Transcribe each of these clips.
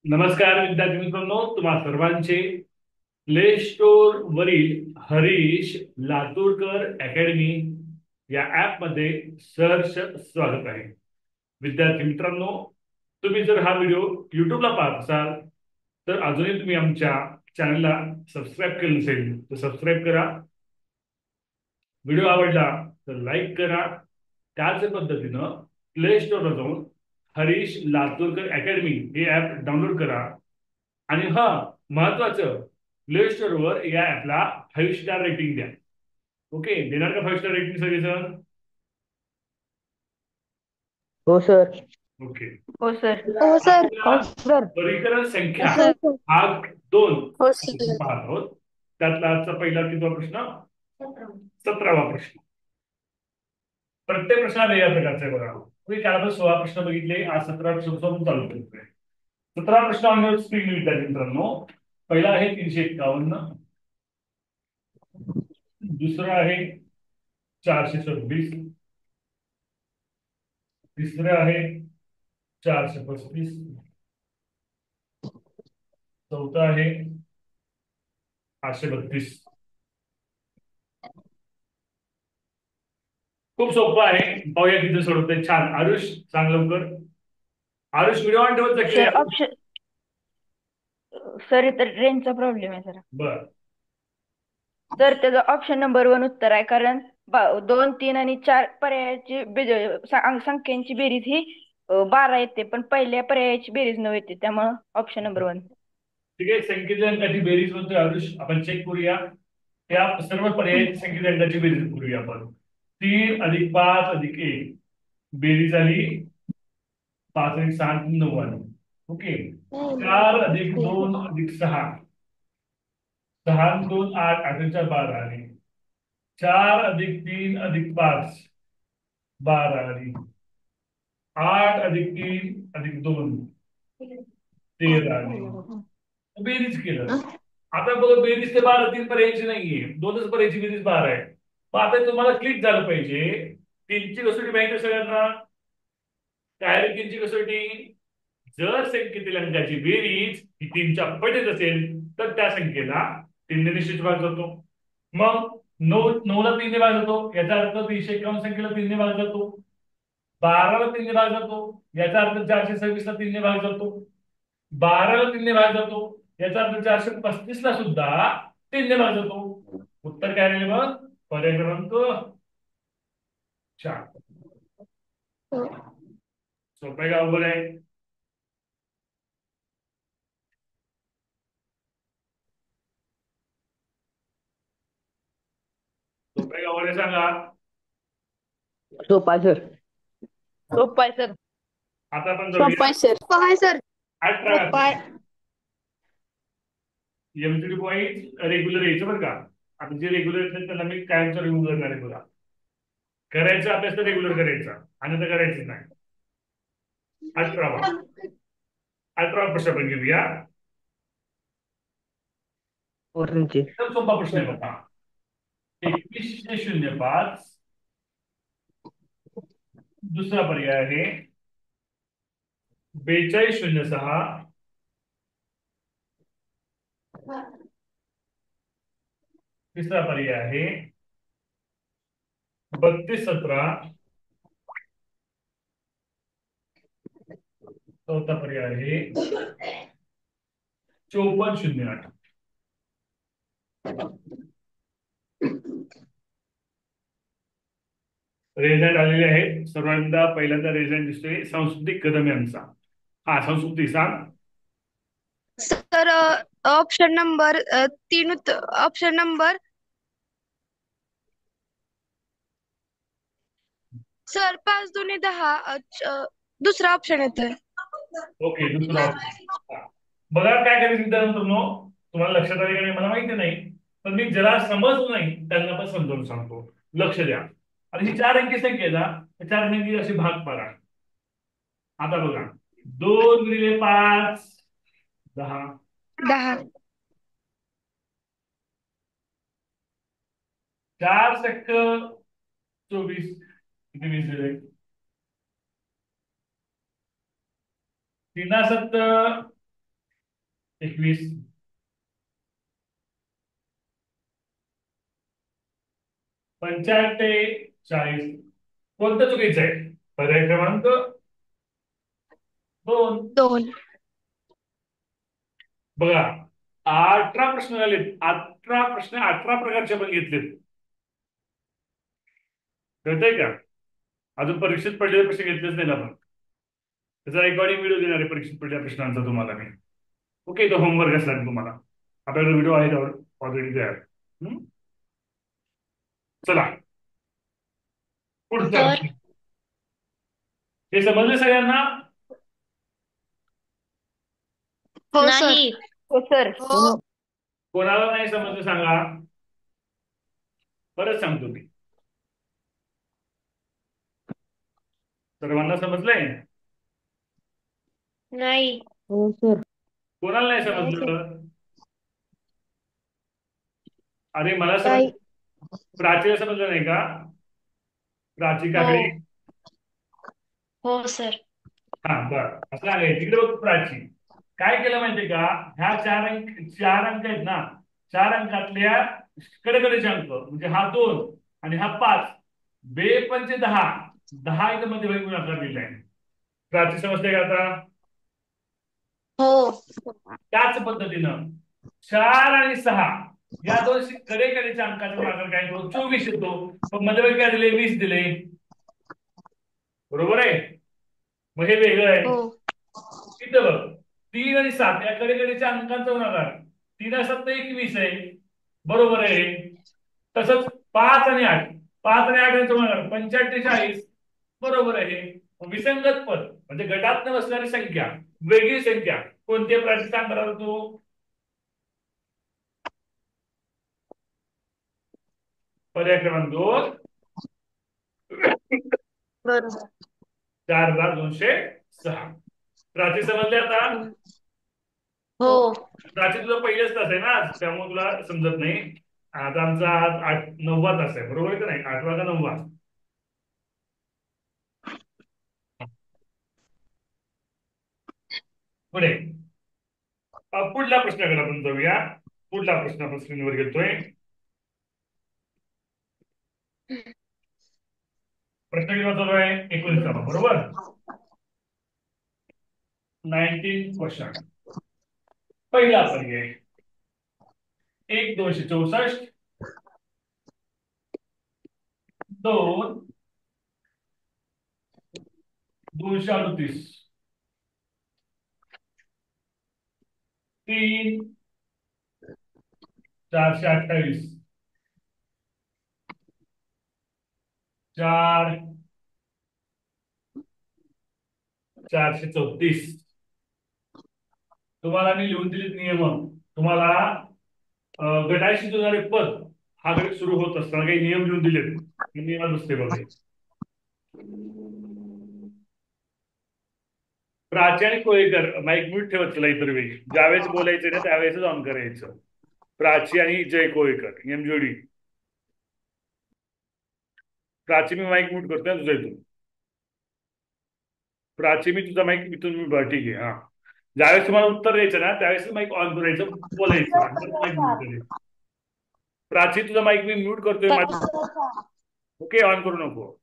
नमस्कार विद्यार्थी मित्रांनो, तुम्हा सर्वांचे प्ले स्टोर वरील हरीश लातूरकर अकॅडमी या ऍप मध्ये सहर्ष स्वागत आहे. विद्यार्थी मित्रांनो, तुम्ही जर हा व्हिडिओ युट्यूबला पाहत असाल तर अजूनही तुम्ही आमच्या चॅनलला सबस्क्राईब केलं नसेल तर सबस्क्राईब करा. व्हिडिओ आवडला तर लाईक करा. त्याच पद्धतीनं प्ले स्टोरला जाऊन हरीश लातूरकर अकॅडमी हे ऍप डाउनलोड करा. आणि हा महत्वाचं, प्ले स्टोअरवर या ऍपला 5 स्टार रेटिंग द्या. ओके, देणार का 5 स्टार रेटिंग सगळेजण? हो सर. ओके. हो सर. हो सर. आपल्याला हो सर. परिकरण हो संख्या सर. भाग 2 हो आपण सर. पाहत आहोत. त्यातला आजचा पहिला कितवा प्रश्न? 17वा प्रश्न. प्रत्येक प्रश्न वेगळ्या प्रकारचा आहे बघा. तुम्ही त्याला 16 प्रश्न बघितले, आज 17 प्रश्न चालू करतोय. 17 प्रश्न ऑन स्क्रीन विद्यार्थी मित्रांनो. पहिला आहे 351, दुसरा आहे 426, तिसरं आहे 435, चौथं आहे 832. खूप सोपं आहे, पाहूया किती सोडवतंय. छान. आरुष, सांग लवकर. आरुष, व्हिडिओ ऑन ठेवत जा की. सर ऑप्शन सर इथं रेंजचा प्रॉब्लेम आहे जरा. बर. तर त्याचं ऑप्शन नंबर 1 उत्तर आहे, कारण 2, 3 आणि 4 पर्यायाची संख्यांची बेरीज ही 12 येते, पण पहिल्या पर्यायाची बेरीज 9 येते, त्यामुळे ऑप्शन नंबर 1. ठीक आहे, संख्येच्या अंकाची बेरीज म्हणतोय आरुष. आपण चेक करूया. त्या सर्व पर्यायी संख्येच्या अंकाची बेरीज करूया आपण. 3 अधिक 5 अधिक 1 बेरीज आली 5 अधिक 6 9 आली. ओके. 4 अधिक 2 अधिक 6 6 2 8 8 12 आली. 4 अधिक 3 अधिक 5 12 आली. 8 अधिक 3 अधिक 2 13 आली. बेरीज केलं. आता बघा, बेरीज ते 12 3 पर्यायची नाहीये, 2च पर्यायची बेरीज 12 आहे. मग आता तुम्हाला क्लिक झालं पाहिजे. 3ची कसोटी माहिती आहे सगळ्यांना? काय रे 3ची कसोटी? जर संख्येतील अंकाची बेरीज ही 3च्या पटीत असेल तर त्या संख्येला 3ने निश्चित भाग जातो. मग 9ला 3ने भाग जातो, याचा अर्थ 351 संख्येला 3ने भाग जातो. 12ला 3ने भाग जातो, याचा अर्थ 426ला 3ने भाग जातो. 12ला 3ने भाग जातो, याचा अर्थ 435ला सुद्धा 3ने भाग जातो. उत्तर काय राहिले मग? पर्याय क्रमांक 4. सोपं आहे का अवघड आहे? सोपं आहे का अवघड आहे सांगा. सोपा सर. सोपं आहे सर. आता आपण सोपा जाऊया आहे सर. सोपा आहे सर. 18. सोपा आहे. एमसीडी पॉईंट रेग्युलर यायचं बरं का. आता जे रेग्युलर येतात त्यांना मी कायमचा रिव्ह्यू करणार आहे बघा. करायचा अभ्यास तर रेग्युलर करायचा, आणि तर करायचं नाही. 18वा 18वा प्रश्न आपण घेऊया. पोरांचे. एकदम सोपा प्रश्न आहे बघा. 2105. दुसरा पर्याय आहे 4206. तिसरा पर्याय आहे 3217. चौथा पर्याय आहे 5408. रेझल्ट आलेले आहेत सर्वांना. पहिल्यांदा रेझल्ट दिसतोय सांस्कृतिक कदम यांचा. हा, संस्कृती सांग. Sir option number 3 option number sir 5 2 10 दुसरा ऑप्शन येतोय. ओके, दुसरा ऑप्शन. बघा काय करायचं मित्रांनो, तुम्हाला लक्षात आले का नाही मला माहिती नाही, पण मी ज्याला समजलं नाही त्यांना पण समजावून सांगतो. लक्ष द्या. आता ही 4 अंकी संख्या आहे ना, त्या 4 अंकी अशी भाग पाडा. आता बघा, 2 गुणिले 5 10, 10 4 सक्क 24, किती 20 दिले? 3 सत्त 21, 45, कोणतं चुकीचं आहे? पर्याय क्रमांक 2. 2. बघा, 18 प्रश्न झालेत. 18 प्रश्न 18 प्रकारचे आपण घेतलेत. कळतंय का? अजून परीक्षेत पडलेले प्रश्न घेतलेच नाही आपण. त्याचा रेकॉर्डिंग व्हिडिओ देणार आहे परीक्षेत पडलेल्या प्रश्नांचा तुम्हाला मी. ओके, तो होमवर्क असला तुम्हाला. आपल्याकडे व्हिडिओ आहे ऑलरेडी तयार. चला पुढचा सर. प्रश्न. हे समजलं सगळ्यांना? हो सर. नाही. हो सर. हो. कोणाला नाही समजलं सांगा, परत सांगतो मी. सर्वांना समजलंय? नाही. हो सर. कोणाला नाही समजलं? अरे मला नाही. प्राचीला समजलं नाही का? प्राची हो. काकडे. हो सर. हा बरं, असं आहे. तिकडे बघ प्राची काय केलं माहितीये का? ह्या 4 अंक आहेत ना, 4 अंकातल्या कडेकडेचे अंक म्हणजे हा 2 आणि हा 5, 2×5 = 10. 10 इथं मध्ये गुणाकार दिलाय. प्राची समजते का आता? हो. त्याच पद्धतीनं 4 आणि 6 या दोन कडेकडेच्या अंकाचा गुणाकार काय येतो? 24 येतो. पण मध्ये काय दिले? 20 दिले. बरोबर आहे? मग हे वेगळं आहे. हो. इथं बघ, 3 आणि 7 या कडेकडेच्या अंकांचा गुणाकार 3 आणि 7 21 आहे. बरोबर आहे. तसंच 5 आणि 8, 5 आणि 8 यांचा गुणाकार 45, बरोबर आहे. विसंगत पद म्हणजे गटात न बसणारी संख्या, वेगळी संख्या कोणत्या प्राची सांग बरोबर तू? पर्याय क्रमांक 2, बरोबर. 4206. प्राची समजले आता? हो. प्राची तुझा पहिलेच तास आहे ना आज, त्यामुळे तुला समजत नाही. आता आमचा आज 9वा तास आहे, बरोबर आहे का नाही? 8वा का 9वा? पुढे पुढल्या प्रश्नाकडे आपण जाऊया. पुढला प्रश्न आपण स्क्रीनवर घेतोय. प्रश्न किती चालू आहे? 19वा, बरोबर. 19 क्वेश्चन. पहिला पर्याय 1/264, 2/238, 3/428, 4/434. तुम्हाला मी लिहून दिलेत नियम. तुम्हाला गटाशी जुळणारे पद हा गट सुरू होत असताना काही नियम लिहून दिलेत. नियमात बसते बघा. प्राची आणि कोळेकर माईक म्यूट ठेवत चला इतर वेळी. ज्यावेळेस बोलायचं ना त्यावेळेसच ऑन करायचं. प्राची आणि जय कोळेकर नियम जोडी. प्राची मी माईक म्यूट करतोय, तुझा इथून. प्राची मी तुझा माईक इथून ठीक आहे. हा, ज्यावेळेस तुम्हाला उत्तर द्यायचं ना त्यावेळेस माईक ऑन करायचं, बोलायचं आणि माईक म्यूट करायचं. प्राची तुझा माईक मी म्यूट करतोय. ओके, ऑन करू नको.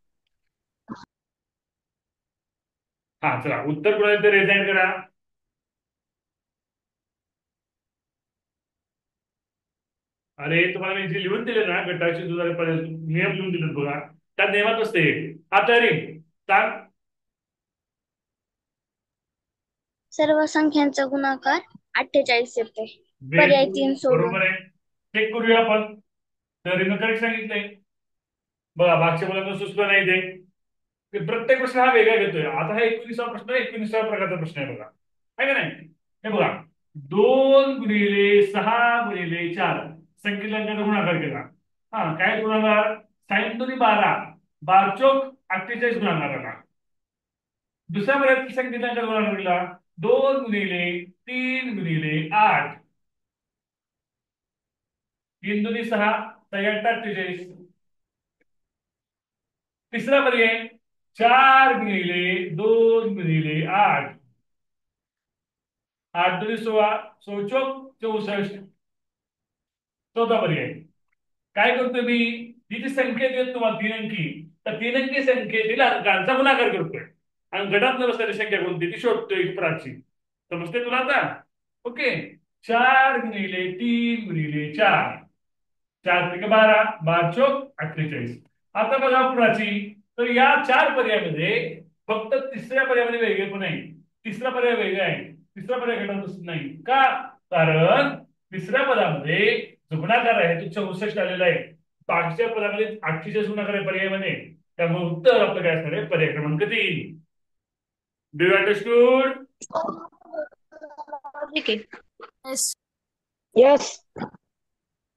हा चला, उत्तर कोणाला रेजाईन करा. अरे तुम्हाला मी जे लिहून दिले ना गटाचे नियम लिहून दिलेत बघा, त्या नियमात असते. हा तरी सांग. सर्व संख्यांचा गुणाकार 48 येते. पर्याय 3 सोडून. बरोबर आहे. चेक करूया आपण. तरीनं करेक्ट सांगितलंय बघा. मागच्या मुलांना सुचलं नाही ते प्रत्येक प्रश्न हा वेगळा घेतोय. आता हा 19वा प्रश्न 19व्या प्रकारचा प्रश्न आहे बघा, आहे का नाही? हे बघा, 2×6×4 संख्येच्या अंकाचा गुणाकार केला. हा काय गुणाकार? साइन 12, 12×4 = 48 गुणाकार आला. दुसऱ्या पर्यायात संख्येच्या अंकाचा गुणाकार केला. 2×3×8, 3×2=6, 48. तिसरा पर्याय 4×2×8, 8 दुनी 16, 16 64. चौथा पर्याय. काय करतोय मी, ही जी संख्या देत तुम्हाला 3 अंकी, तर 3 अंकी संख्येतील अंकांचा गुणाकार करतोय आणि गटात नसणारी संख्या कोणती ती शोधतोय प्राची. समजते तुला आता? ओके. 4 गुणिले 3 गुणिले 4, 4 त्रिक 12, 12 चोक 48. आता बघा प्राची, तर या 4 पर्यायामध्ये फक्त तिसऱ्या पर्यायामध्ये वेगळे पण आहे. तिसरा पर्याय वेगळा आहे, तिसरा पर्याय गटात नाही का? कारण तिसऱ्या पदामध्ये जो गुणाकार आहे तो 64 आलेला आहे. बाकीच्या पदामध्ये 48 गुणाकार आहे पर्यायामध्ये. त्यामुळे उत्तर आपलं काय असणार आहे, पर्याय क्रमांक 3. Do you understood? ठीक आहे. यस.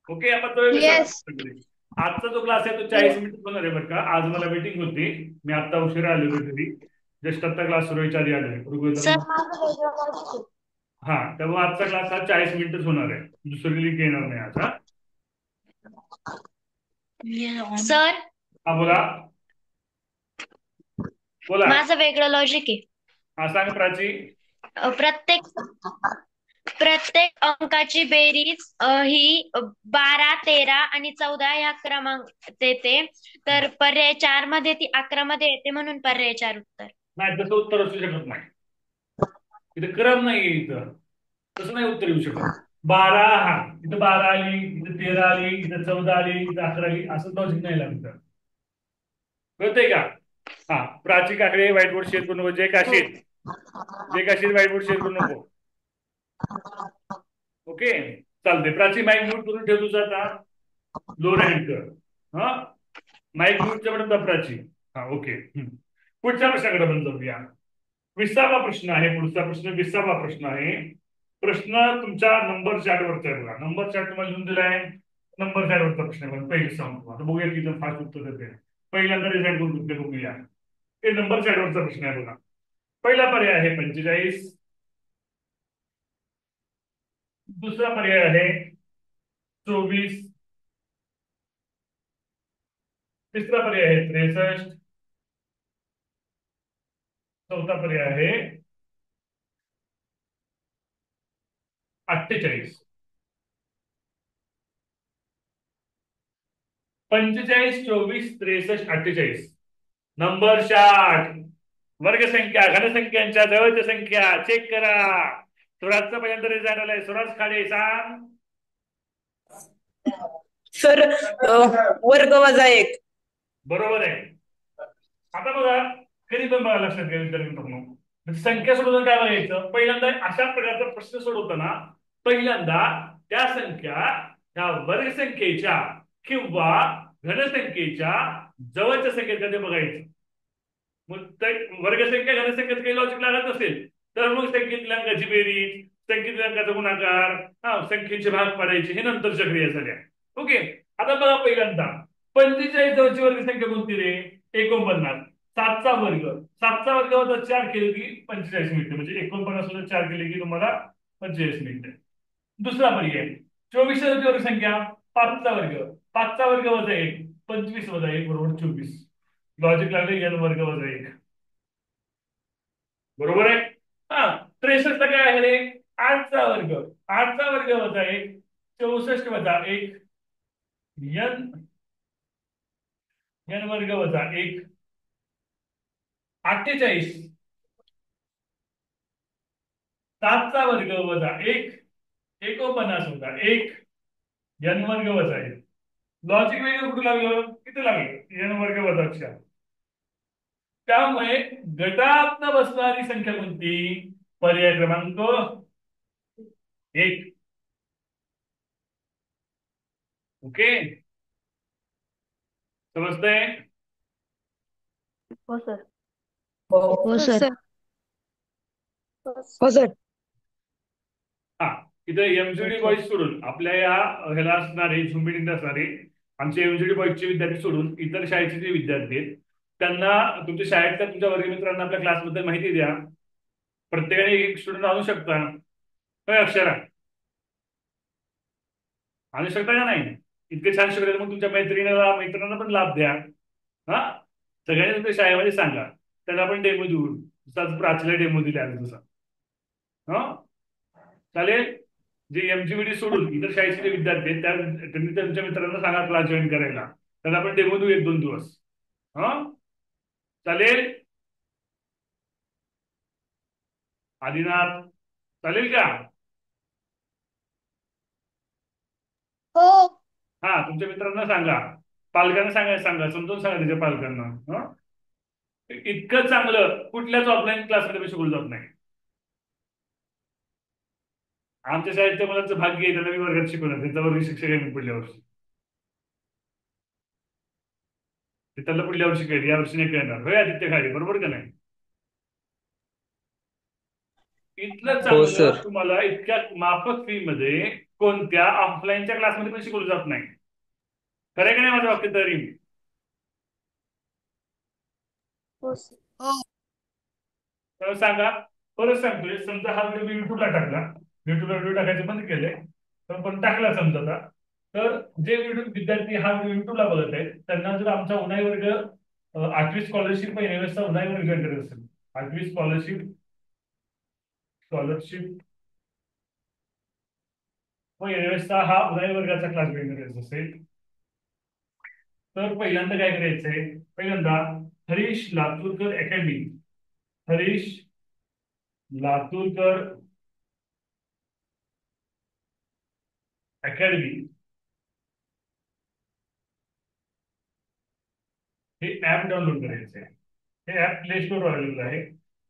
ओके. आपण तो Yes. आजचा जो क्लास आहे तो 40 मिनिट होणार आहे बरं का. आज मला मीटिंग होती, मी आता उशिरा आलो होतो घरी. जस्ट आता क्लास सुरू व्हायच्या आधी आलोय. सर माझं वेगळं logic आहे. हा, त्यामुळे आजचा क्लास हा 40 मिनिटच होणार आहे, दुसरी लिंक येणार नाही आज. सर हा बोला. बोला. माझं वेगळं लॉजिक आहे. हा सांग प्राची. प्रत्येक प्रत्येक अंकाची बेरीज ही 12, 13 आणि 14 या क्रमांक येते. तर पर्याय 4 मध्ये ती 11 मध्ये येते, म्हणून पर्याय 4 उत्तर. नाही, तसं उत्तर असू शकत नाही. इथं क्रम नाहीये, इथं तसं नाही उत्तर येऊ शकत. 12, हा इथं 12 आली, इथं 13 आली, इथं 14 आली, इथं 11 आली, असं लॉजिक नाही लागत. कळतंय का? हा, Prachi Kakade white board share करू नको. जय काशीद, जय काशीद व्हाईट बोर्ड शेअर करू नको. ओके, चालते. प्राची माईक म्यूट करून ठेव तुझा आता. लोड हँड कर. हा, माईक म्यूटच्या पण प्राची. हा, ओके. पुढच्या प्रश्नाकडे पण जाऊया. 20वा प्रश्न आहे. पुढचा प्रश्न 20वा प्रश्न आहे. प्रश्न तुमच्या नंबर चॅट वरचा आहे बघा. नंबर चॅट तुम्हाला लिहून दिलाय. नंबर चॅट वरचा प्रश्न आहे. पहिले सांगतो आता, बघूया किती फास्ट उत्तर देते. पहिल्यांदा रिझल्ट करून उत्तर बघूया. ते नंबर चॅट वरचा प्रश्न आहे बघा. पहिला पर्याय आहे 45. दुसरा पर्याय आहे 24. तिसरा पर्याय आहे 63. चौथा पर्याय आहे 48. 45, 24, 63, 48. Number chart. वर्गसंख्या, घनसंख्यांच्या जवळच्या संख्या चेक करा. स्वराजचा पर्यंत रिझल्ट आलाय. स्वराज खाडे सांग. सर वर्ग वजा 1. बरोबर आहे. आता बघा, कधी पण बघा लक्षात घ्या विद्यार्थी, संख्या सोडवून काय बघायचं. पहिल्यांदा अशा प्रकारचा प्रश्न सोडवताना पहिल्यांदा त्या संख्या त्या वर्गसंख्येच्या किंवा घनसंख्येच्या जवळच्या संख्येत कधी बघायचं. मग वर्गसंख्या घनसंख्येत काही लॉजिक लागत नसेल तर मग संख्येतील अंकाची बेरीज, संख्येतील अंकाचा गुणाकार, संख्येचे भाग पाडायचे, हे नंतरच्या क्रिया झाल्या. ओके. आता बघा पहिल्यांदा 45 जवळची वर्गसंख्या कोणती रे? 49. 7चा वर्ग, 7चा वर्ग होता 4 केले की 45 मिनिटे, म्हणजे 49 4 केले की तुम्हाला 45 मिनिटे. दुसरा पर्याय 24 वर्गसंख्या 5चा वर्ग, 5चा वर्ग वजा 1, 25 वजा 1 बरोबर 24. लॉजिक लागले n वर्ग वजा 1. बरोबर आहे. हा, 63 काय आहे रे? 8चा वर्ग, 8चा वर्ग वजा 1, 64 वजा 1, n वर्ग वजा 1. 48, 7चा वर्ग वजा 1, 49 वजा 1, n वर्ग वजा 1. लॉजिक वेगळं कुठं लागलं? किती लागलं? n वर्ग वजा 4. त्यामुळे गटात बसणारी संख्या कोणती? पर्याय क्रमांक 1. ओके, समजतंय? हो सर. हो सर. हो सर. हा, इथं एमजीडी बॉईज सोडून आपल्या या ह्याला असणारे झूम मिटिंग असणारे आमचे एमजीडी बॉईजचे विद्यार्थी सोडून इतर शाळेचे जे विद्यार्थी आहेत त्यांना तुमच्या शाळेतल्या तुमच्या वर्गमित्रांना आपल्या क्लासबद्दल माहिती द्या. प्रत्येकाने एक स्टुडंट आणू शकता. काय अक्षरा आणू शकता का नाही? इतके छान शिकवले मग तुमच्या मैत्रिणींना पण लाभ द्या. हा, सगळ्यांनी तुमच्या शाळेमध्ये सांगा. त्यांना आपण डेमो देऊ. जसा प्राचीला डेमो दिला तसा. हा, चालेल. जे एमजीबीडी सोडून इतर शाळेचे विद्यार्थी आहेत त्यांनी त्यांच्या मित्रांना सांगा क्लास जॉईन करायला. त्यांना आपण डेमो देऊ 1-2 दिवस. हा चालेल. आदिनाथ चालेल का? हो. हा तुमच्या मित्रांना सांगा, पालकांना सांगा समजून सांगा त्याच्या पालकांना. इतकं चांगलं कुठल्याच ऑफलाईन क्लासमध्ये शिकवलं जात नाही. आमच्या शाळेच्या मुलांचं भाग्य आहे त्यांना मी वर्गात शिकवणार, त्यांचा वर्ग शिक्षक आहे मी पुढल्या वर्षी. ते त्याला पुढल्या वर्षी कळेल, या वर्षी नाही कळणार. होय आदित्य खाली बरोबर का नाही? इथलं चांगलं तुम्हाला इतक्या माफक फी मध्ये कोणत्या ऑफलाईनच्या क्लासमध्ये पण शिकवलं जात नाही. खरं का नाही माझं वाक्य तरी? तर सांगा. परत सांगतोय, समजा हा व्हिडिओ मी युट्यूबला टाकला, युट्यूबला व्हिडिओ टाकायचं बंद केलंय पण टाकला समजा आता, तर जे विद्यार्थी हा व्हिडिओ युट्यूबला बघत आहेत त्यांना जर आमचा उन्हाळी वर्ग 8वी स्कॉलरशिप व्यवस्था उन्हाळी वर्ग जॉईन असेल, 8वी स्कॉलरशिप व व्यवस्था हा उन्हाळी वर्गाचा क्लास जॉईन करायचा असेल तर पहिल्यांदा काय करायचंय, पहिल्यांदा हरीश लातूरकर अकॅडमी, हरीश लातूरकर अकॅडमी हे ऍप डाउनलोड करायचं आहे. हे ऍप प्ले स्टोर अवेलेबल आहे.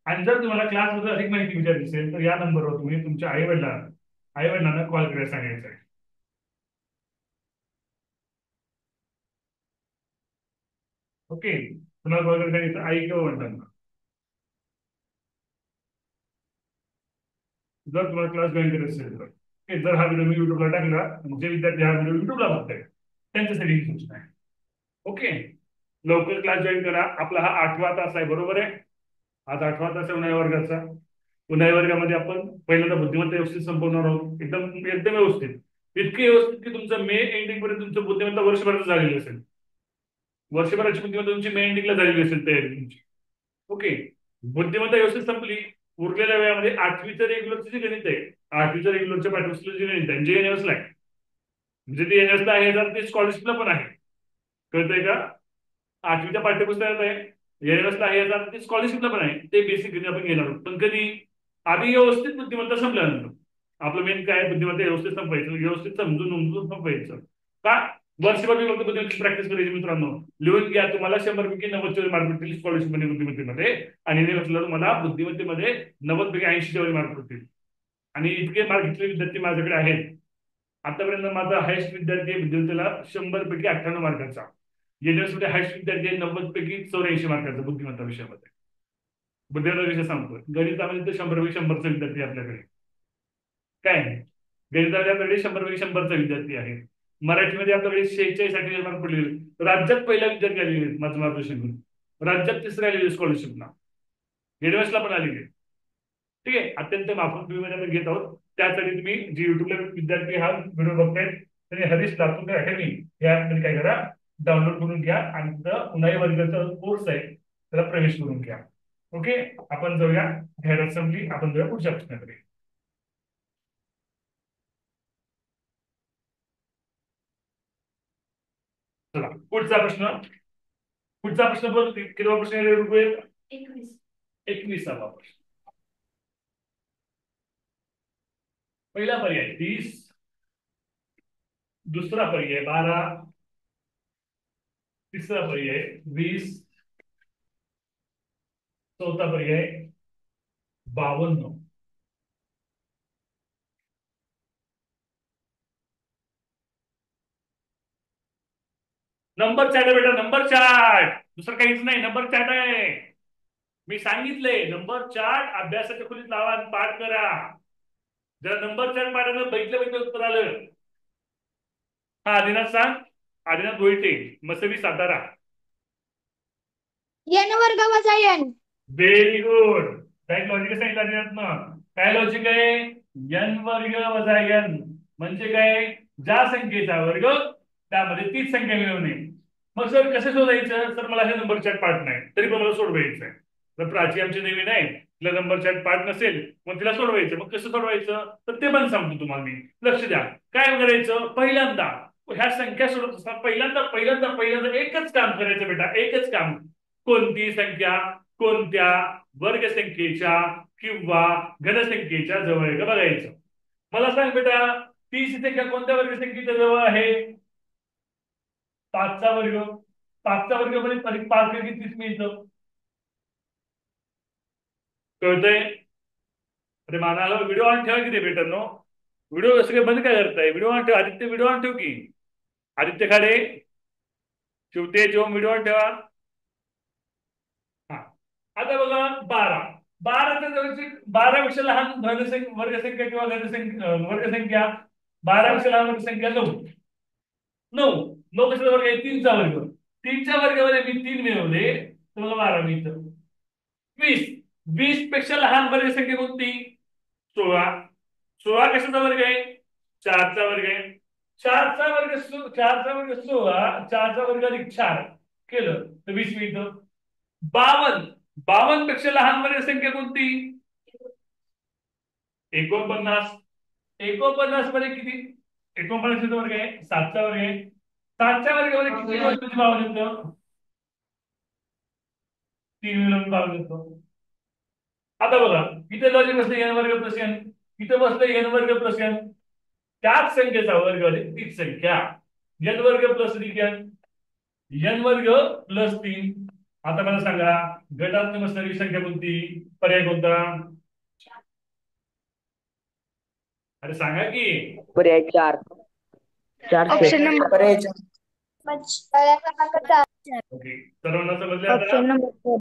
आणि जर तुम्हाला क्लासबद्दल अधिक माहिती विचारायची असेल तर या नंबरवर तुम्ही तुमच्या आई-वडिलांना कॉल करायला सांगायचं आहे. ओके, तुम्हाला कॉल करायला सांगायचं आई किंवा वडिलांना. जर तुम्हाला क्लास जॉईन करायचं असेल तर जर हा व्हिडिओ मी युट्यूबला टाकला, जे विद्यार्थी हा व्हिडिओ युट्यूबला बघतायत त्यांच्यासाठी ही सूचना आहे. ओके, लवकर क्लास जॉईन करा. आपला हा 8वा तास आहे, बरोबर आहे? आज 8वा तास आहे उन्हाळी वर्गाचा. उन्हाळी वर्गामध्ये आपण पहिल्यांदा बुद्धिमत्ता व्यवस्थित संपवणार आहोत, एकदम एकदम व्यवस्थित, इतके व्यवस्थित की तुमचं मे एंडिंग पर्यंत तुमचं बुद्धिमत्ता वर्षभराचं झालेली असेल. वर्षभराची बुद्धिमत्ता तुमची मे एंडिंगला झालेली असेल तयारी तुमची. ओके, बुद्धिमत्ता व्यवस्थित संपली. उरलेल्या वेळामध्ये 8वीचं रेग्युलरचं जे गणित आहे, 8वीचं रेग्युलरच्या पाठ्यपुस्तकाचं जे गणित आहे, जे एनएसला आहे, म्हणजे ते एनएसला आहे तर ते स्कॉलरशिपला पण आहे. कळतंय का? 8वीच्या पाठ्यपुस्तकात आहे, एनएसला आहे तर ते स्कॉलरशिपला पण आहे. ते बेसिक गणित आपण घेणार आहोत, पण कधी आधी व्यवस्थित बुद्धिमत्ता संपल्यानंतर. आपलं मेन काय, बुद्धिमत्ता व्यवस्थित संपायचं, व्यवस्थित समजून उमजून संपायचं. का? वर्षभर मी फक्त बुद्धिमत्तेची प्रॅक्टिस करायची. मित्रांनो लिहून घ्या, तुम्हाला 100 पैकी 90 मार्क मिळतील स्कॉलरशिप मध्ये बुद्धिमत्तेमध्ये, आणि तुम्हाला बुद्धिमत्तेमध्ये 90 पैकी 80 मार्क पडतील. आणि इतके मार्क घेतलेले विद्यार्थी माझ्याकडे आहेत. आतापर्यंत माझा हायस्ट विद्यार्थी आहे बुद्धिमत्तेला 100 पैकी 98 मार्काचा. मध्ये हायस्ट विद्यार्थी आहे 90 पैकी 84 मार्काचा बुद्धिमत्ता विषयामध्ये. बुद्धिमत्ता विषय सांगतो. गणितामध्ये तर 100 पैकी 100चा विद्यार्थी आपल्याकडे. काय गणितामध्ये आपल्याकडे 100 पैकी 100चा विद्यार्थी आहे. मराठीमध्ये आपल्याकडे 46 मार्क पडलेले. राज्यात पहिला विद्यार्थी आलेले माझं मार्गदर्शन करून. राज्यात तिसरे आलेले स्कॉलरशिपला, युनिव्हर्सिटीला पण आलेले. ठीक आहे, अत्यंत माफक फीमध्ये आपण घेत आहोत. त्यासाठी तुम्ही जे युट्यूबला विद्यार्थी हा व्हिडिओ बघतायत त्यांनी हरीश लातूरकर अकॅडमी या ऍपमध्ये काय करा, डाउनलोड करून घ्या आणि तिथं उन्हाळी वर्गाचा कोर्स आहे त्याला प्रवेश करून घ्या. ओके, आपण जाऊया, जाहिरात संपली, आपण जाऊया पुढच्या प्रश्नाकडे. चला पुढचा प्रश्न बोल. कितवा प्रश्न आहे? 21वा प्रश्न. पहिला पर्याय 30, दुसरा पर्याय 12, तिसरा पर्याय 20, चौथा पर्याय 52. नंबर चार्ट आहे बेटा, नंबर चार्ट, दुसरं काहीच नाही. नंबर चार्ट आहे, मी सांगितलंय. नंबर चार्ट अभ्यासाच्या खोलीत लावा आणि पाठ करा. जर नंबर चार्ट पाठाचं बघितलं उत्तर आलं. हा आदिनाथ सांग. आदिनाथ गोईटे, मसवी, सातारा. एन वर्ग वजा एन. Very good. काय लॉजिक सांगितलं आदिनाथनं? काय लॉजिक आहे? एन वर्ग वजा एन म्हणजे काय? ज्या संख्येचा वर्ग त्यामध्ये तीच संख्या मिळवणे. मग सर कसं शोधायचं? सर मला हे नंबर चार्ट पाठ नाही तरी पण मला सोडवायचं आहे. तर प्राची आमची नवीन आहे, तिला नंबर चार्ट पाठ नसेल, मग तिला सोडवायचं. मग कसं सोडवायचं तर ते पण सांगतो तुम्हाला मी. लक्ष द्या. काय करायचं, पहिल्यांदा ह्या संख्या सोडत असताना पहिल्यांदा पहिल्यांदा पहिल्यांदा एकच काम करायचं बेटा, एकच काम. कोणती संख्या कोणत्या वर्गसंख्येच्या किंवा घनसंख्येच्या जवळ आहे का बघायचं. मला सांग बेटा, 30 ही संख्या कोणत्या वर्गसंख्येच्या जवळ आहे? 5चा वर्ग. 5चा वर्ग मध्ये अधिक 5 केली की 30 मिळतं. कळतंय? अरे मानाला व्हिडिओ ऑन ठेवा की ते बेटांनो. व्हिडिओ सगळे बंद काय करताय? व्हिडिओ ऑन ठेवा. आदित्य व्हिडिओ ऑन ठेव की. आदित्य खाडे शिवते जो व्हिडिओ ऑन ठेवा. हा, आता बघा 12. 12च्या जवळची 12 पेक्षा लहान वर्गसंख्या किंवा वर्गसंख्या 12 पेक्षा लहान वर्गसंख्या 9. 9 9 कशाचा वर्ग आहे? 3चा वर्ग. 3च्या वर्गामध्ये मी 3 मिळवले तर मला 12 मिळतं. 20 20 पेक्षा लहान वर्गसंख्या कोणती? 16. 16 कशाचा वर्ग आहे? 4चा वर्ग आहे. 4चा वर्ग 4चा वर्ग 16, 4चा वर्ग अधिक 4 केलं तर 20 मिळतं. 52 52 पेक्षा लहान वर्गसंख्या कोणती? 49. 49 मध्ये किती? 49 वर्ग आहे, 7चा वर्ग आहे. 7च्या वर्गामध्ये किती वस्तूची 52 येतं? 3 मिळून 52 येतो. आता बघा इथे लॉजिक बसलं n वर्ग प्लस n, इथे बसलं n वर्ग प्लस n. त्याच संख्येचा वर्ग अधिक तीच संख्या n वर्ग प्लस n वर्ग प्लस 3. आता मला सांगा गटात नसणारी संख्या कोणती? पर्याय कोणता? अरे सांगा की. पर्याय 4. 4 ऑप्शन नंबर पर्याय ओके, सर्वांना समजले? आता ऑप्शन नंबर 4.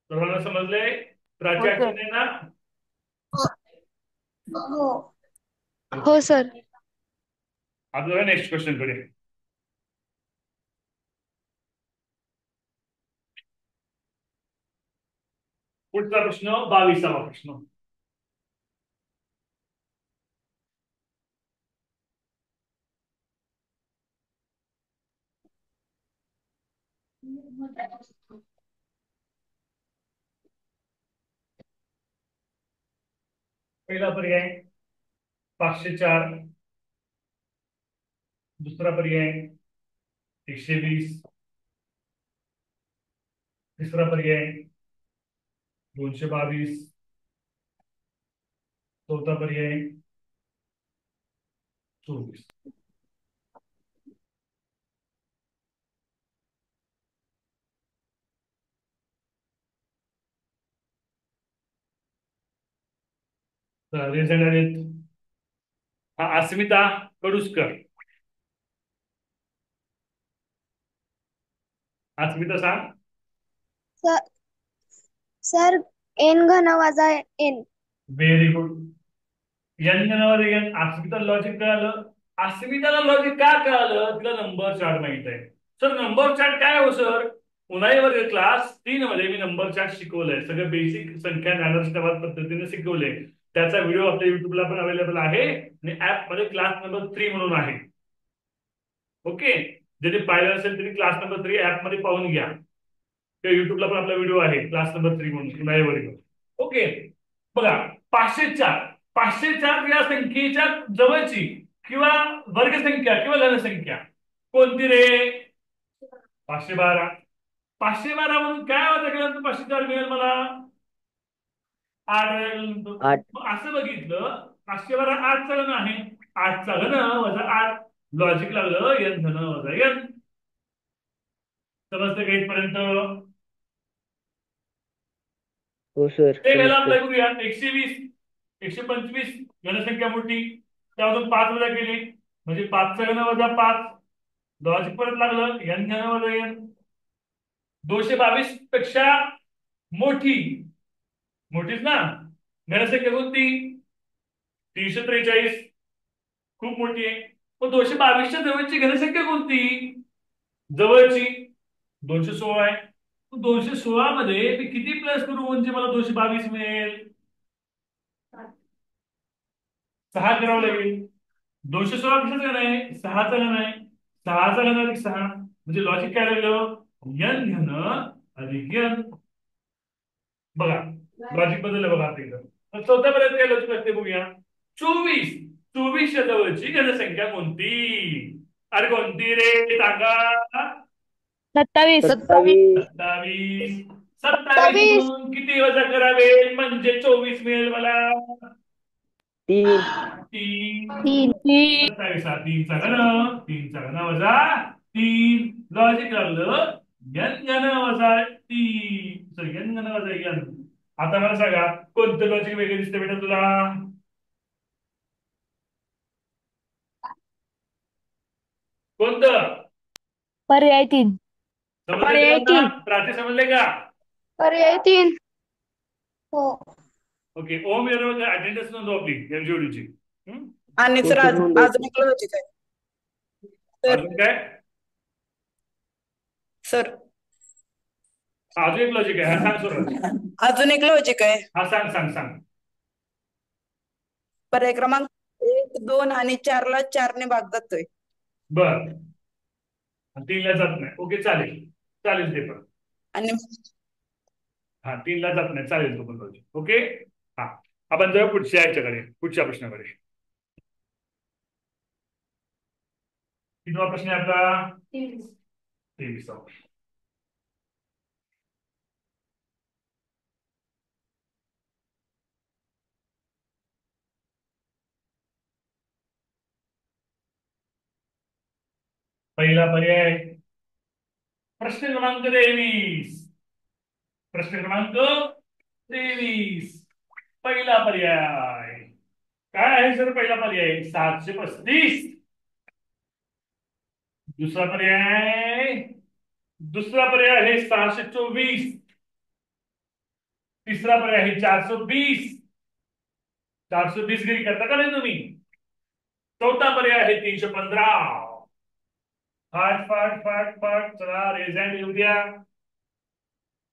सर्वांना समजले? प्राची हो, सर. action आहे ना? हो सर. आता नेक्स्ट क्वेश्चन कडे. पुढचा प्रश्न 22वा प्रश्न. पहिला पर्याय 504. दुसरा पर्याय 120. तिसरा पर्याय 222. चौथा पर्याय 24. आहेत. हा अस्मिता कडुसकर. अस्मिता सांग. सर एन घन वजा एन. Very good. एन घनावर एन. अस्मिता लॉजिक कळालं. अस्मिताला लॉजिक का कळालं? तिला नंबर चार्ट माहित आहे. सर नंबर चार्ट काय हो सर? उन्हाळी वर्ग क्लास 3 मध्ये मी नंबर चार्ट शिकवलंय. सगळं बेसिक संख्या ज्ञानाच्या पद्धतीने शिकवलंय. त्याचा व्हिडिओ आपल्या युट्यूबला पण अवेलेबल आहे आणि ऍप मध्ये क्लास नंबर 3 म्हणून आहे. ओके, ज्यांनी पाहिलं असेल तरी क्लास नंबर 3 ऍप मध्ये पाहून घ्या. त्या युट्यूबला पण आपला व्हिडिओ आहे क्लास नंबर 3 म्हणून उन्हाळी वर्ग. ओके, बघा 504. 504 या संख्येच्या जवळची किंवा वर्गसंख्या किंवा घनसंख्या कोणती रे? 512. 512 म्हणून काय वजा केल्यानंतर 504 मिळेल मला? 8 मिळेल. 8. मग असं बघितलं 512 8चा घन आहे. 8चा घन वजा 8. लॉजिक लागलं n घन वजा n. समजतं का इथपर्यंत? हो सर. ते वेळेला अप्लाय करूया. 120 125 घनसंख्या मोठी, त्यामधून 5 वजा केली म्हणजे 5चा घन वजा 5. लॉजिक परत लागलं n घन वजा n. 222 पेक्षा मोठी, मोठीच ना घनसंख्या कोणती? 343. खूप मोठी आहे. मग 222च्या जवळची घनसंख्या कोणती? जवळची 216 आहे. 216 मध्ये मी किती प्लस करू म्हणजे मला 222 मिळेल? 6 करावं लागेल. 216 कशाचं घन आहे? 6चा घन आहे. 6चा घन अधिक 6 म्हणजे लॉजिक काय लागलं? यन घन अधिक यन. बघा लॉजिक बदललं बघा आता इथं. तर चौथ्या पर्यंत काय लॉजिक असते बघूया. 24. 24च्या जवळची घनसंख्या कोणती? अरे कोणती रे सांगा. 27. 27. 27. 27 मधून किती वजा करावे म्हणजे 24 मिळेल मला? 3. 3. 27 हा 3चा घन. 3चा घन वजा 3. लॉजिक लागलं. यन घन वजा 3. सॉरी यन घन वजा यन. आता मला सांगा कोणतं लॉजिक वेगळं दिसतं बेटा तुला? कोणतं? पर्याय 3. समजले का? प्राची समजले का? पर्याय 3. ओके. ओम बरोबर अटेंडन्स नोंदव आपली एमजीओडीची. आणि हो सर सर नोंदवतो. अजून एक लॉजिक आहे सर. अजून काय? सर अजून एक लॉजिक आहे. हा सांग सुरुवात. अजून एक लॉजिक आहे. हा सांग सांग सांग. पर्याय क्रमांक 1, 2 आणि 4 ला 4 ने भाग जातोय. बर. 3ला जात नाही. ओके चालेल. चालेल ते पण. आणि हा 3ला जात नाही. चालेल तो पण लॉजिक. ओके. हा आपण जाऊ पुढच्या याच्याकडे पुढच्या प्रश्नाकडे. कितवा प्रश्न आहे आपला? 23वा. पहिला पर्याय प्रश्न क्रमांक 23. प्रश्न क्रमांक 23. पहिला पर्याय काय आहे सर? पहिला पर्याय 735. दुसरा पर्याय आहे 624. तिसरा पर्याय आहे 420. 420 गिरी करता का नाही तुम्ही? चौथा पर्याय आहे 315. फाट फाट फाट फाट चला रेझल्ट येऊ द्या.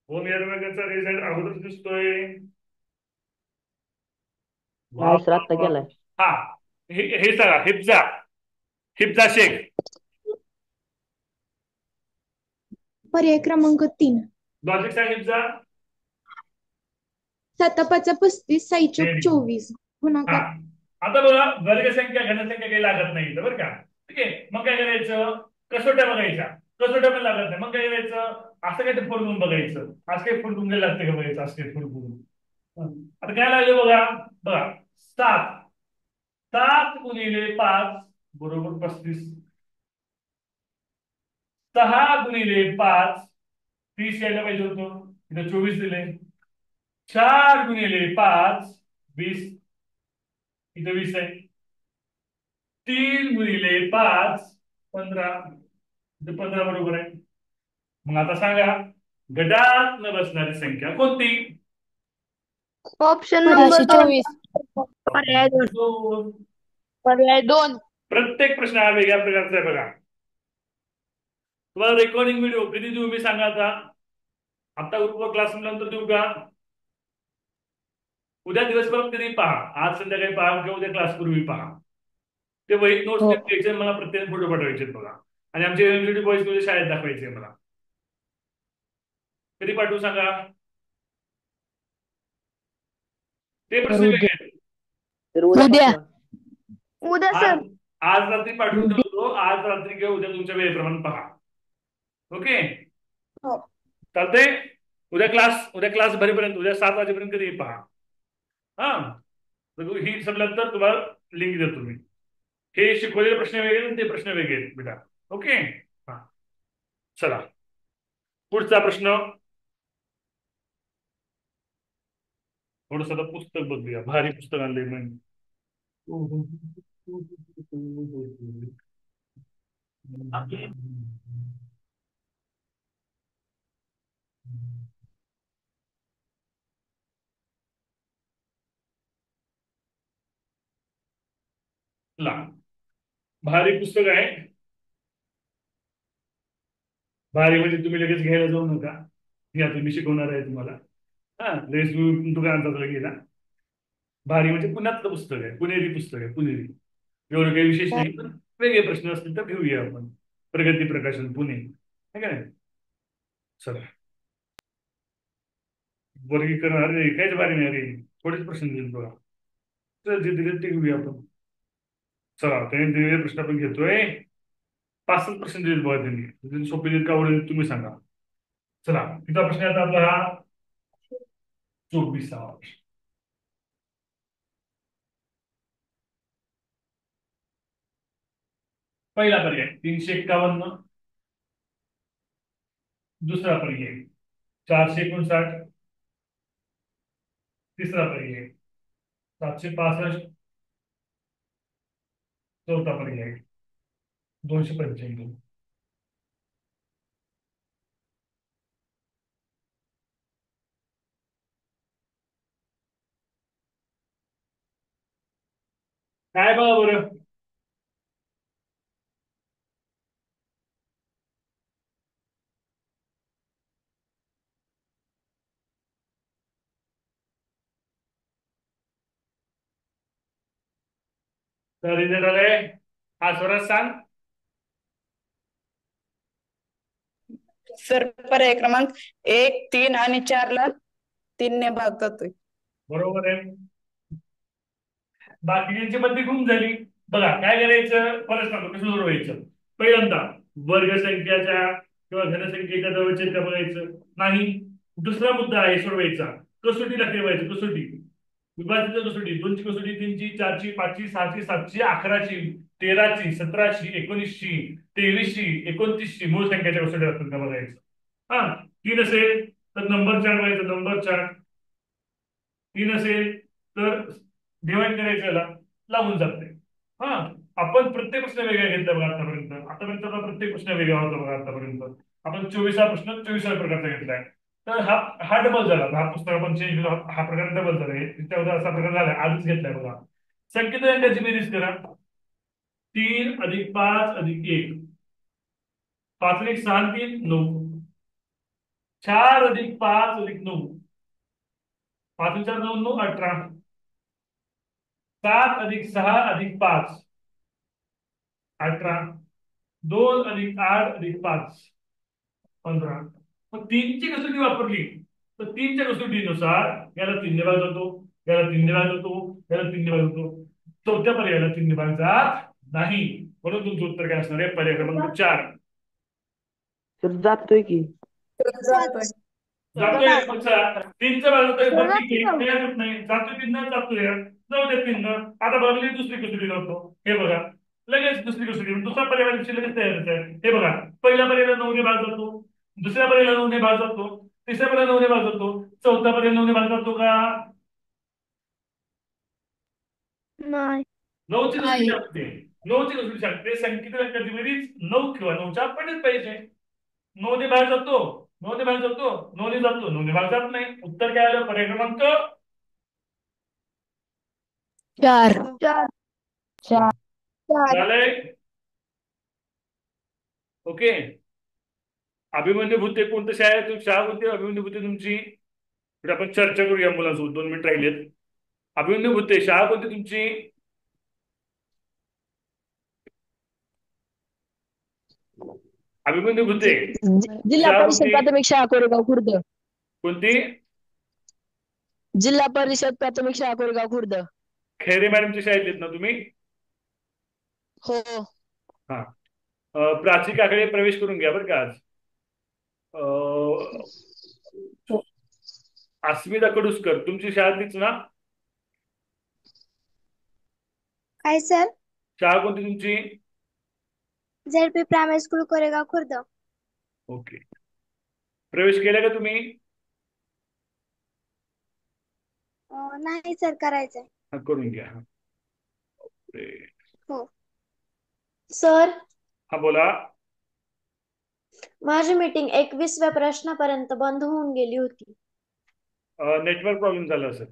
होम वर्गाचा रिझल्ट अगोदर दिसतोय. नाही सर आत्ता केलाय. हा हे सांगा. हिप्झा शेख. पर्याय क्रमांक 3. लॉजिक सांग हिप्झा. 7×5 = 35, 6×4 = 24. हा गुणाकार. आता बघा वर्गसंख्या घनसंख्या काही लागत नाही इथं बरं का. ठीक आहे. मग काय करायचं? कसोट्या बघायच्या. कसोट्या पण लागत नाही. मग काय करायचं? असं काही फुलवून बघायचं. असं काही फुलवून गेलं लागतं का बघायचं. असं काही फुलवून. आता काय लागलं बघा. बघा 7. 7 गुणिले 5 बरोबर 35. 6 गुणिले 5 30 यायला पाहिजे होतं. इथं 24 दिले. 4 गुणिले 5 20. इथं 20 आहे. 3 गुणिले 5 15. इथं 15 बरोबर आहे. मग आता सांगा गटात न बसणारी संख्या कोणती? Option number 24. पर्याय 2. 2. पर्याय 2. प्रत्येक प्रश्न हा वेगळ्या प्रकारचा आहे बघा. तुम्हाला रेकॉर्डिंग व्हिडिओ कधी देऊ मी सांगा आता ग्रुपवर क्लास नंतर देऊ का? उद्या दिवसभरात कधी पहा. आज संध्याकाळी पहा किंवा उद्या क्लास पूर्वी पहा. ते वहीत नोट्स द्यायचे मला प्रत्येक फोटो पाठवायचे बघा. आणि आमच्या एमजीडी बॉईज मध्ये शाळेत दाखवायचे मला. कधी पाठवू सांगा? ते प्रश्न वेगळे. तर उद्या. उद्या सर. आज रात्री पाठवून ठेवतो. आज रात्री किंवा उद्या तुमच्या वेळेप्रमाणे पहा. ओके. हो. चालते. उद्या क्लास भरेपर्यंत उद्या 7 वाजेपर्यंत कधी पहा. हा ही समजल्यानंतर तुम्हाला लिंक देतो मी. हे शिकवलेले प्रश्न वेगळे आणि ते प्रश्न वेगळे आहेत बेटा. ओके. हा चला पुढचा प्रश्न. थोडस पुस्तक बघूया. भारी पुस्तक आणलंय मी. भारी पुस्तक आहे. भारी म्हणजे तुम्ही लगेच घ्यायला जाऊ नका. घ्या तुम्ही शिकवणार आहे तुम्हाला. हा लगेच दुकानात गेला. भारी म्हणजे पुण्यातलं पुस्तक आहे. पुणेरी पुस्तक आहे. पुणेरी. एवढं काही विशेष नाही. पण वेगळे प्रश्न असतील तर घेऊया आपण. प्रगती प्रकाशन पुणे. है का नाही. चला वर्गीकरण, अरे काहीच बारी नाही रे, थोडेच प्रश्न दिले बघा. तर जे दिले ते घेऊया आपण. चला त्यांनी दिलेले प्रश्न आपण घेतोय. 5-7 प्रश्न दिलेत बघा त्यांनी सोपे दिले का आवडेल तुम्ही सांगा. चला तिचा प्रश्न आता आपला हा 24वा प्रश्न. पहिला पर्याय 351, दुसरा पर्याय 459, तिसरा पर्याय 765, चौथा पर्याय 285. काय बघा बरं. तर इथे झालंय, हा स्वराज सांग. सर पर्याय क्रमांक 1, 3 आणि 4ला 3ने भाग जातोय. बरोबर आहे. बाकीची बदली खूप झाली. बघा काय करायचं, परत सांगतो कसं सोडवायचं. पहिल्यांदा वर्गसंख्याच्या किंवा घनसंख्येच्या जवळचे का बघायचं नाही. दुसरा मुद्दा आहे सोडवायचा, कसोटीला ठेवायचं. कसोटी विभाजित कसोटी, 2ची कसोटी, 3ची, 4ची, 5ची, 6ची, 7ची, 11ची, 13ची, 17ची, 19ची, 23ची, 29ची मूळ संख्याच्या कसोटी असतात का बघायचं. हा 3 असेल तर नंबर चार्ट बघायचं. नंबर चार्ट 3 असेल तर डिवाइड करायचं, याला लागून जाते. हा आपण प्रत्येक प्रश्न वेगळा घेतला बघा आतापर्यंत. प्रत्येक प्रश्न वेगळा होता बघा आतापर्यंत. आपण 24 प्रश्न 24 प्रकारचा घेतलाय. तर हा हा डबल झाला. हा पुस्तक आपण चेंज केला, हा प्रकार डबल झाला. त्याच्यावर असा प्रकार झाला, आजच घेतलाय बघा. संख्येच्या अंकाची बेरीज करा. 3 अधिक 5 अधिक 1, 5 अधिक 6 3 9, 4 अधिक 5 अधिक 9, 5 4 9 9 18, 7 अधिक 6 अधिक 5 18, 2 अधिक 8 अधिक 5 15. मग 3ची कसोटी वापरली तर 3च्या कसोटीनुसार याला 3ने भाग जातो, याला 3ने भाग जातो, याला 3ने भाग जातो. चौथ्या पर्यायाला 3ने भाग जात नाही. म्हणून तुमचं उत्तर काय असणार आहे, पर्याय क्रमांक 4. सर जातोय की. जातोय. जातोय. 3चा भाग जातोय, ठीक आहे, काही हरकत नाही. जातोय 3 जातोय, जाऊ दे 3. आता बघा लगेच दुसरी कसोटी लावतो. हे बघा लगेच दुसरी कसोटी, दुसरा पर्याय लगेच तयार आहे. हे बघा पहिल्या पर्यायाला 9ने भाग जातो, दुसऱ्या पर्यायाला 9ने भाग जातो, तिसऱ्या पर्यायाला 9ने भाग जातो, चौथ्या पर्यायाला 9ने भाग जातो का? नाही. 9ची कसोटी सांगते. 9ची कसोटी सांगते संख्येतील अंकाची बेरीज 9 किंवा 9च्या पटीत पाहिजे. 9ने भाग जातो, 9ने भाग जातो, 9ने जातो, 9ने भाग जात नाही. उत्तर काय आलं, पर्याय क्रमांक 4. झालंय. ओके. अभिमन्यू भुते कोणतं शाळा, शाळा कोणती अभिमन्यू भुते तुमची? आपण चर्चा करूया मुलांसोबत, 2 मिनिट राहिलेत. अभिमन्यू भुते शाळा कोणती तुमची? अभिमन्यू भुते जिल्हा शाळा परिषद कोणती? प्राथमिक शाळा कोरेगाव खुर्द. कोणती? जिल्हा परिषद प्राथमिक शाळा कोरेगाव खुर्द. खैरे मॅडमच्या शाळेत येत ना तुम्ही? हो. हा. प्राची काकडे प्रवेश करून घ्या बरं का आज. अस्मिता कडुसकर तुमची शाळा तीच ना? काय सर? शाळा कोणती तुमची? ZP primary school Koregaon Khurd. Okay. प्रवेश केला का तुम्ही? नाही सर, करायचंय. हा करून घ्या. हो सर. हा बोला. माझी मीटिंग 21व्या प्रश्नापर्यंत बंद होऊन गेली होती. नेटवर्क प्रॉब्लेम झाला असेल.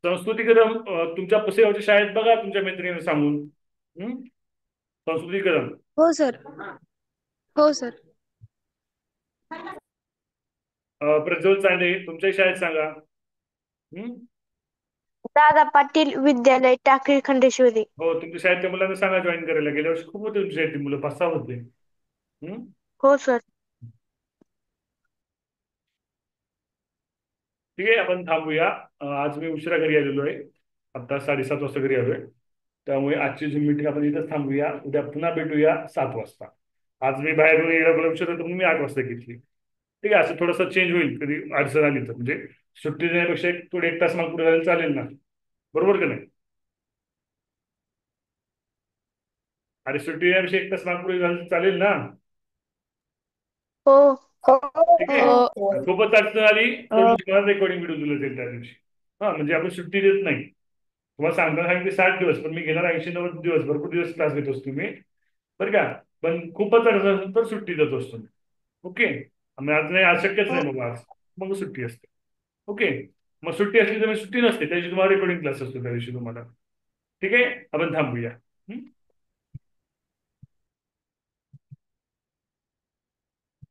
संस्कृतीक्रम तुमच्या पुसेगावच्या शाळेत बघा तुमच्या मैत्रिणीने सांगून. संस्कृतीक्रम. हो सर. हो सर. प्रज्वल चांडे तुमच्या शाळेत सांगा. दादा पाटील विद्यालय टाकळी खंडेश्वरी. हो, तुमच्या शाळेतल्या मुलांना सांगा जॉईन करायला. गेल्या वर्षी खूप होते तुमच्या शाळेतली मुलं, 5-6 होते. हम्म? हो सर. ठीक आहे, आपण थांबूया. आज मी उशिरा घरी आलेलो आहे. आता 7:30 वाजता घरी आलोय. त्यामुळे आजची जी मीटिंग आपण इथंच थांबूया. उद्या पुन्हा भेटूया 7 वाजता. आज मी बाहेरून यायला मला उशीर होता म्हणून मी 8 वाजता घेतली. ठीक आहे, असं थोडंसं चेंज होईल कधी अडचण आली तर. म्हणजे सुट्टी देण्यापेक्षा थोडे 1 तास मागे पुढे झालं चालेल ना? बरोबर का नाही? अरे सुट्टी देण्यापेक्षा 1 तास मागे पुढे झालं तर चालेल ना? हो. ठीक आहे. खूपच अडचण आली तर मी तुम्हाला रेकॉर्डिंग व्हिडिओ दिलं जाईल त्या दिवशी. हा, म्हणजे आपण सुट्टी देत नाही. तुम्हाला सांगताना सांगितले 60 दिवस, पण मी घेणार 80-90 दिवस. भरपूर दिवस क्लास घेत असतो मी, बरं का. पण खूपच अडचण असेल तर सुट्टी देत असतो मी. ओके. आम्ही आज नाही, आज शक्यच नाही बाबा. आज मग सुट्टी असते. ओके. मग सुट्टी असली तर सुट्टी नसते, त्या दिवशी तुम्हाला रेकॉर्डिंग क्लास असतो त्या दिवशी तुम्हाला. ठीक आहे, आपण थांबूया.